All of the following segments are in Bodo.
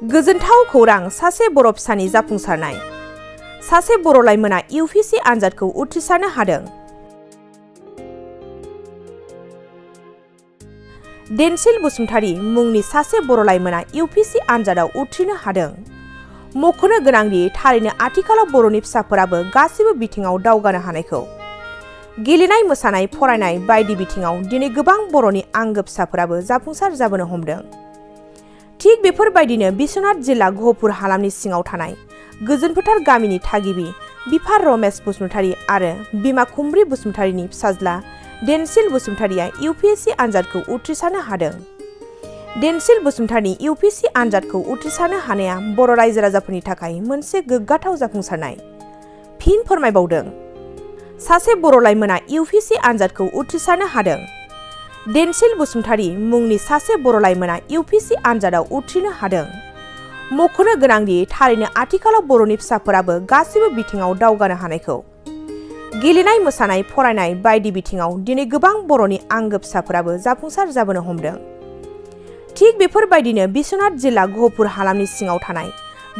गोजोनथाव खौरां सासे बर' फिसानि जाफुंसारनाय। सासे बर' लाइमोना UPSC आनजादखौ उथ्रिसारनो हादों। देनसिल बसुमतारी मुंनि सासे बर' लाइमोना UPSC आनजादाव उथ्रिनो हादों। मख'नो गोनांदि थारैनो आथिखालाव बर'नि फिसाफोराबो गासिबो बिथिङाव दावगानो हानायखौ गेलेनाय, मोसानाय, फरायनाय बायदि बिथिङाव दिनै गोबां बर'नि आंगो फिसाफोराबो जाफुंसार जाबोनो हमदों। थिग बेफोरबायदिनो बिश्वनाथ जिल्ला गहपुर हालामनि सिङाव थानाय गोजोनफोथार गामिनि थागिबि बिफा रमेश बसुमतारी आरो बिमा खुमब्रि बसुमतारीनि फिसाज्ला देनसिल बसुमतारीया UPSC आनजादखौ उथ्रिसारनो हादों। देनसिल बसुमतारीनि UPSC आनजादखौ उथ्रिसारनो हानाया बर' रायजो राजाफोरनि थाखाय मोनसे गोग्गाथाव जाफुंसारनाय। फिन फोरमायबावदों, सासे बर' लाइमोना UPSC आनजादखौ उथ्रिसारनो हादों। देनसिल बसुमतारी मुंनि सासे बर' लाइमोना UPSC आनजादाव उथ्रिनो हादों। मख'नो गोनांदि थारैनो आथिखालाव बर'नि फिसाफोराबो गासिबो बिथिङाव दावगानो हानायखौ गेलेनाय, मोसानाय, फरायनाय बायदि बिथिङाव दिनै गोबां बर'नि आंगो फिसाफोराबो जाफुंसार जाबोनो हमदों। थिग बेफोरबायदिनो बिश्वनाथ जिल्ला गहपुर हालामनि सिङाव थानाय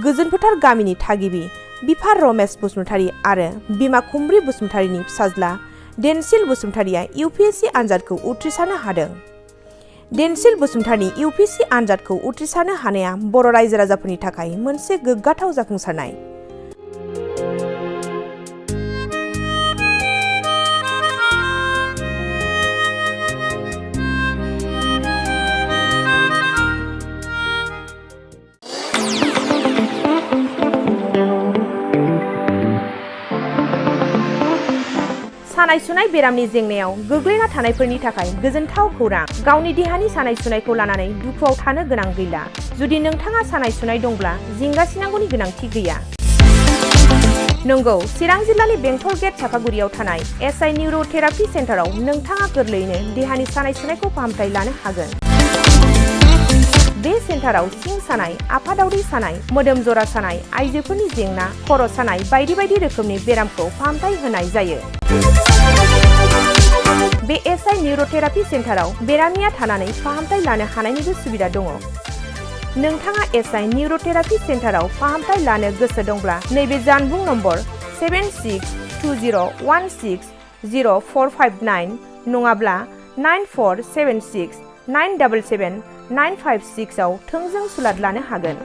गोजोनफोथार गामिनि थागिबि बिफा रमेश बसुमतारी आरो बिमा खुमब्रि बसुमतारीनि फिसाज्ला देनसिल बसुमतारीया UPSC आनजादखौ उथ्रिसारनो हादों। देनसिल बसुमतारीनि UPSC आनजादखौ उथ्रिसारनो हानाया बर' रायजो राजाफोरनि थाखाय मोनसे गोग्गाथाव जाफुंसारनाय। सानाय सुनाय बेरामनि जेंनायाव गोग्लैना थानायफोरनि थाखाय गोजोनथाव खौरां। गावनि देहानि सानाय सुनायखौ लानानै दुखुआव थानो गोनां गैला। जुदि नोंथाङा सानाय सुनाय दंब्ला जिंगासिनांगौनि गोनांथि गैया। नंगौ, चिरां जिल्लानि बेंटल गेट चापागुरियाव थानाय SI निउर'थेरापि सेन्टाराव नोंथाङा गोरलैयैनो देहानि सानाय सुनायखौ फाहामथाय लानो हागोन। बे सेन्टाराव सिं सानाय, आफादावरि सानाय, मोदोम जरा सानाय, आइजोफोरनि जेंना, खर' सानाय बायदि बायदि रोखोमनि बेरामखौ फाहामथाय होनाय जायो। बे SI निउर'थेरापि सेन्टाराव बेरामिया थानानै फाहामथाय लानो हानायनिबो सुबिदा दङ। नोंथाङा SI निउर'थेरापि सेन्टाराव फाहामथाय लानो गोसो दंब्ला नैबे जानबुं नम्बर 7620160459 नङाब्ला 9476977956 आव थोंजों सुलाद लानो हागोन।